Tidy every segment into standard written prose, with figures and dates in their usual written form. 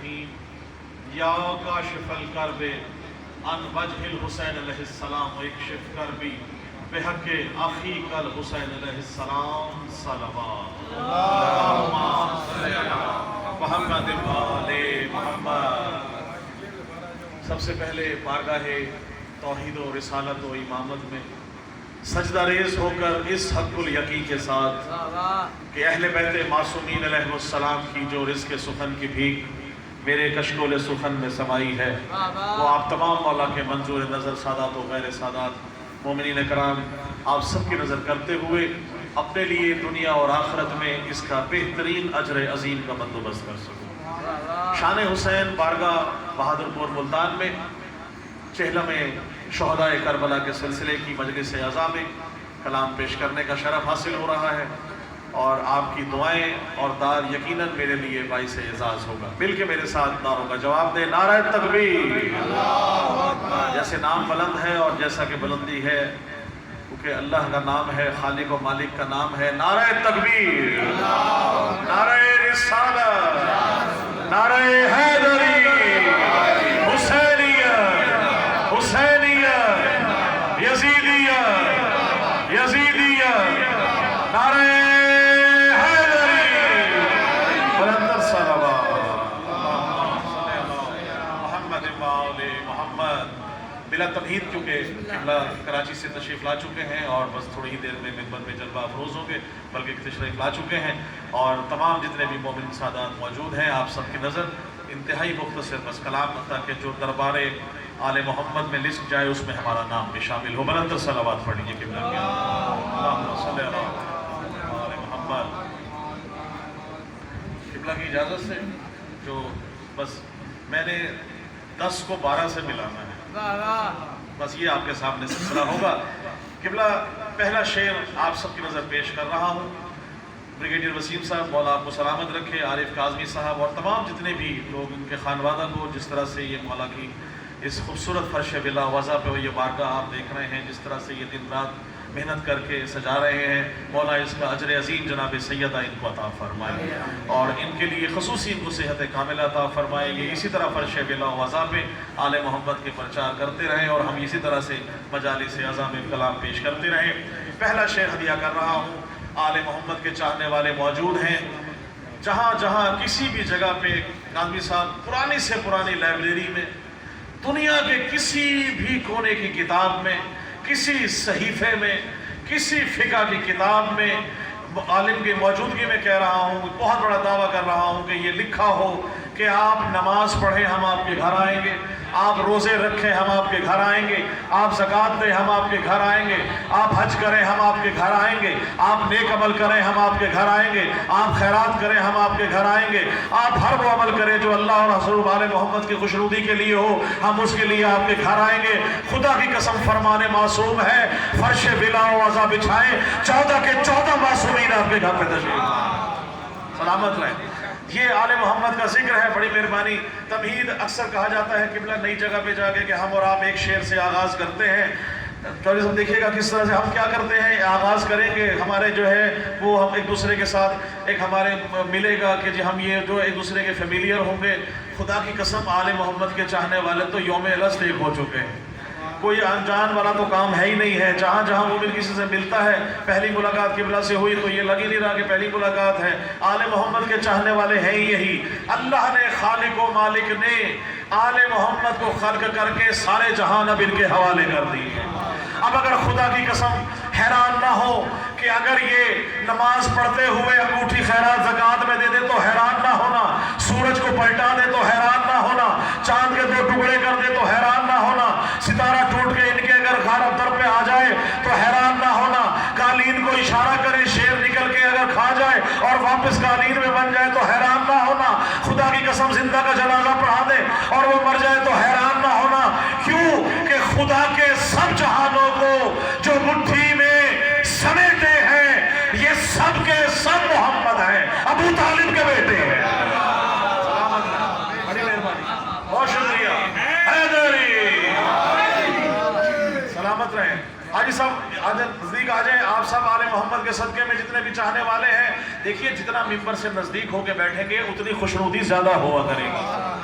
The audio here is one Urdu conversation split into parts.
الرحیم یا کاشف الکرب عن وجہ الحسین علیہ السلام اکشف کربی بحق اخیک الحسین علیہ السلام صلوات اللہم صلی علی محمد و آل محمد۔ سب سے پہلے بارگاہ توحید و رسالت و امامت میں سجدہ ریز ہو کر اس حق الیقین کے ساتھ کہ اہل بیت معصومین علیہ السلام کی جو رزق سخن کی بھیک میرے کشکول سخن میں سمائی ہے وہ آپ تمام مولا کے منظور نظر سادات و غیر سادات مومنین کرام آپ سب کی نظر کرتے ہوئے اپنے لیے دنیا اور آخرت میں اس کا بہترین اجر عظیم کا بندوبست کر سکوں۔ شان حسین بارگاہ بہادر پور ملتان میں چہلم شہداء کربلا کے سلسلے کی مجلس عزا میں کلام پیش کرنے کا شرف حاصل ہو رہا ہے اور آپ کی دعائیں اور دار یقیناً میرے لیے باعث اعزاز ہوگا۔ مل کے میرے ساتھ نعروں کا جواب دیں، نعرہ تکبیر۔ جیسے نام بلند ہے اور جیسا کہ بلندی ہے کیونکہ اللہ کا نام ہے، خالق و مالک کا نام ہے، نعرہ تکبیر، نعرہ رسالت، نعرہ حیدری، یزیدیہ، نعرہ حیدری، بلندر صلوات محمد و آل محمد۔ بلا تمہید کیونکہ قبلہ کراچی سے تشریف لا چکے ہیں اور بس تھوڑی ہی دیر میں منبر میں جلوہ افروز ہوں گے، بلکہ تشریف لا چکے ہیں اور تمام جتنے بھی مومن سادات موجود ہیں آپ سب کی نظر انتہائی مختصر بس کلام تاکہ جو دربار آل محمد میں لسٹ جائے اس میں ہمارا نام بھی شامل ہو۔ بلند صلوات پڑھ لیجیے قبلہ کی اللہم صلی علی آل محمد۔ قبلہ کی اجازت سے جو بس میں نے 10 کو 12 سے ملانا ہے، بس یہ آپ کے سامنے سلسلہ ہوگا۔ قبلہ پہلا شعر آپ سب کی نظر پیش کر رہا ہوں۔ بریگیڈیئر وسیم صاحب مولا آپ کو سلامت رکھے، عارف کاظمی صاحب اور تمام جتنے بھی لوگ ان کے خانوادہ کو جس طرح سے یہ مولا کی اس خوبصورت فرش بلا وضع پہ یہ بارگاہ آپ دیکھ رہے ہیں، جس طرح سے یہ دن رات محنت کر کے سجا رہے ہیں، مولا اس کا اجر عظیم جناب سیدہ ان کو عطا فرمائے اور ان کے لیے خصوصی ان کو صحت کاملہ عطا فرمائے۔ یہ اسی طرح فرش بلا وضع پہ آل محمد کے پرچار کرتے رہیں اور ہم اسی طرح سے مجالس عزا میں کلام پیش کرتے رہیں۔ پہلا شعر ہدیہ کر رہا ہوں۔ آل محمد کے چاہنے والے موجود ہیں جہاں جہاں کسی بھی جگہ پہ، کاظمی صاحب پرانی سے پرانی لائبریری میں، دنیا کے کسی بھی کونے کی کتاب میں، کسی صحیفے میں، کسی فقہ کی کتاب میں عالم کی موجودگی میں کہہ رہا ہوں، بہت بڑا دعویٰ کر رہا ہوں کہ یہ لکھا ہو کہ آپ نماز پڑھیں ہم آپ کے گھر آئیں گے، آپ روزے رکھیں ہم آپ کے گھر آئیں گے، آپ زکوٰۃ دیں ہم آپ کے گھر آئیں گے، آپ حج کریں ہم آپ کے گھر آئیں گے، آپ نیک عمل کریں ہم آپ کے گھر آئیں گے، آپ خیرات کریں ہم آپ کے گھر آئیں گے، آپ ہر وہ عمل کریں جو اللہ اور رسول آل محمد کی خوشنودی کے لیے ہو، ہم اس کے لیے آپ کے گھر آئیں گے۔ خدا کی قسم فرمان معصوم ہے، فرش بلا وضع بچھائیں، 14 کے 14 معصومین آپ کے گھر پہ تشریف سلامت رہیں۔ یہ آل محمد کا ذکر ہے، بڑی مہربانی۔ تمہید اکثر کہا جاتا ہے قبلہ نئی جگہ پہ جا کے کہ ہم اور آپ ایک شعر سے آغاز کرتے ہیں، تو دیکھیے گا کس طرح سے ہم کیا کرتے ہیں، آغاز کریں گے ہمارے جو ہے وہ ہم ایک دوسرے کے ساتھ ایک ہمارے ملے گا کہ جی ہم یہ جو ایک دوسرے کے فیملیئر ہوں گے۔ خدا کی قسم آل محمد کے چاہنے والے تو یوم الست ایک ہو چکے ہیں، کوئی انجان والا تو کام ہے ہی نہیں ہے۔ جہاں جہاں مومن کسی سے ملتا ہے، پہلی ملاقات قبلہ سے ہوئی تو یہ لگ ہی نہیں رہا کہ پہلی ملاقات ہے۔ آل محمد کے چاہنے والے ہیں یہی۔ اللہ نے، خالق و مالک نے آل محمد کو خلق کر کے سارے جہان اب ان کے حوالے کر دی ہے۔ اب اگر خدا کی قسم حیران نہ ہو کہ اگر یہ نماز پڑھتے ہوئے انگوٹھی خیرات زکوٰۃ میں دے دے تو حیران نہ ہونا، سورج کو پلٹا دے تو حیران نہ ہونا، چاند کے 2 ٹکڑے کر دے تو حیران نہ ہونا، ستارہ ٹوٹ کے ان کے اگر غارب در پہ آ جائے تو حیران نہ ہونا، قالین کو اشارہ کرے شیر نکل کے اگر کھا جائے اور واپس قالین میں بن جائے تو حیران نہ ہونا، خدا کی قسم زندہ کا جنازہ پڑھا دے اور وہ مر جائے تو حیران نہ ہونا۔ کیوں کہ خدا کے سب جہانوں کو جو مٹھی میں سمیٹے ہیں یہ سب کے سب محمد ہیں، ابو طالب کے بیٹے ہیں۔ بڑی مہربانی، بہت شکریہ حیدری، سلامت رہیں۔ حاجی صاحب آج نزدیک آ جائیں، آپ سب آل محمد کے صدقے میں جتنے بھی چاہنے والے ہیں، دیکھیے جتنا ممبر سے نزدیک ہو کے بیٹھیں گے اتنی خوشنودی زیادہ ہوا کرے گی۔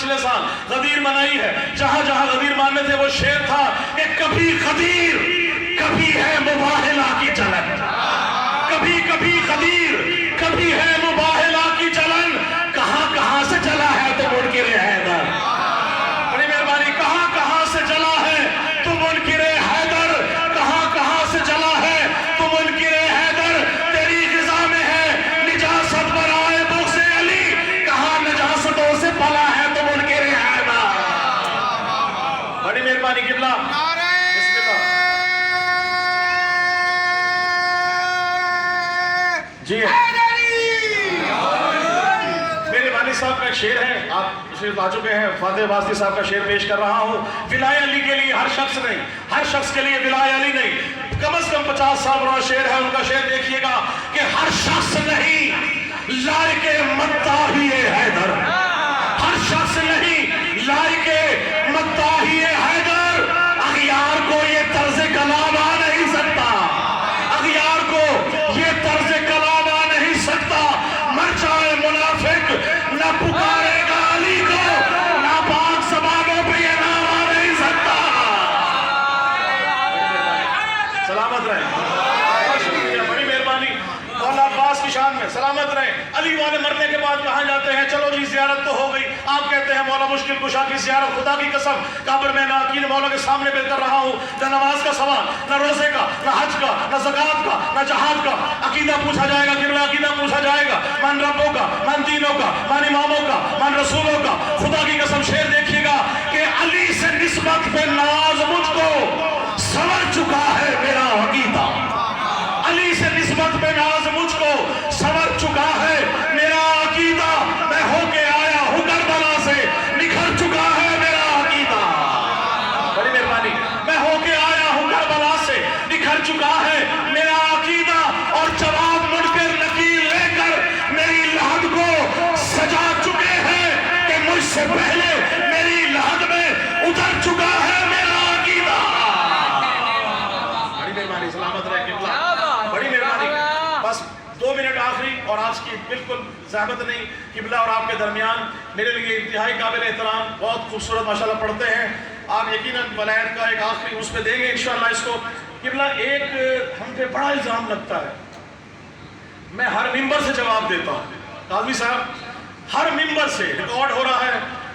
پچھلے سال غدیر منائی ہے، جہاں جہاں غدیر ماننے تھے وہ شعر تھا کہ کبھی غدیر کبھی ہے مباہلہ کی چلن، کبھی کبھی غدیر کبھی ہے مباہلہ کی چلن، کہاں کہاں سے چلا ہے تو منکر حیدر، بڑی مہربانی، کہاں کہاں سے چلا ہے تو منکر حیدر، کہاں کہاں سے چلا ہے تو منکر حیدر، تیری غذا میں ہے نجاست برائے بغض علی، کہاں نجاستوں سے پلا ہے تو منکر حیدر۔ بڑی مہربانی قبلہ، بسم اللہ جی میرے والد صاحب کا ایک شعر ہے، آپ شعر آ چکے ہیں، فاتح واسطی صاحب کا شعر پیش کر رہا ہوں۔ ولائے علی کے لیے ہر شخص نہیں، ہر شخص کے لیے ولائے علی نہیں، کم از کم 50 سال پرانا شعر ہے، ان کا شعر دیکھیے گا کہ ہر شخص نہیں لائق مداحی حیدر، ہر شخص نہیں لائق مداحی حیدر، اغیار کو یہ طرز کلام آ نہیں سکتا، اغیار کو یہ طرز کلام آ نہیں سکتا، مر جائے منافق نہ پکارے گا علی کو، ناپاک زبانوں پہ یہ نام آ نہیں سکتا۔ سلامت رہیں، بہت شکریہ، بڑی مہربانی، مولا عباس کی شان میں سلامت رہیں۔ علی والے مرنے کے بعد کہاں جاتے ہیں؟ چلو جی زیارت تو ہو گئی، آپ کہتے ہیں مولا مشکل کشا کی زیارت، خدا کی قسم قبر میں نہ عقید مولا کے سامنے بیٹھ کر رہا ہوں، نہ نماز کا سوال، نہ روزے کا، نہ حج کا، نہ زکوٰۃ کا، نہ جہاد کا، عقیدہ پوچھا جائے گا، قبلہ عقیدہ پوچھا جائے گا، من ربوں کا، من دینوں کا، من اماموں کا، من رسولوں کا، خدا کی قسم شعر دیکھیے گا کہ علی سے نسبت پہ ناز مجھ کو سنور چکا ہے میرا عقیدہ، علی سے نسبت پہ ناز مجھ کو سنور چکا ہے میرا عقیدہ، میں ہو کے آیا ہوں کربلا سے نکھر چکا ہے میرا عقیدہ، بڑی مہربانی، میں ہو کے آیا ہوں کربلا سے نکھر چکا ہے میرا عقیدہ، اور جواب منکر نکیر لے کر میری لحد کو سجا چکے ہیں کہ مجھ سے پہلے میری لحد میں اتر چکا ہے میرا عقیدہ۔ بڑی مہربانی، سلامت رہے قبلہ، بڑی مہربانی، بس 2 منٹ آخری، اور آج کی بالکل زحمت نہیں، قبلہ اور آپ کے درمیان میرے لیے انتہائی قابل احترام، بہت خوبصورت ماشاءاللہ پڑھتے ہیں آپ، یقیناً ولایت کا ایک آخری اس پہ دیں گے انشاءاللہ اس کو۔ قبلہ ایک ہم پہ بڑا الزام لگتا ہے، میں ہر ممبر سے جواب دیتا ہوں، قاضی صاحب ہر ممبر سے ریکارڈ ہو رہا ہے،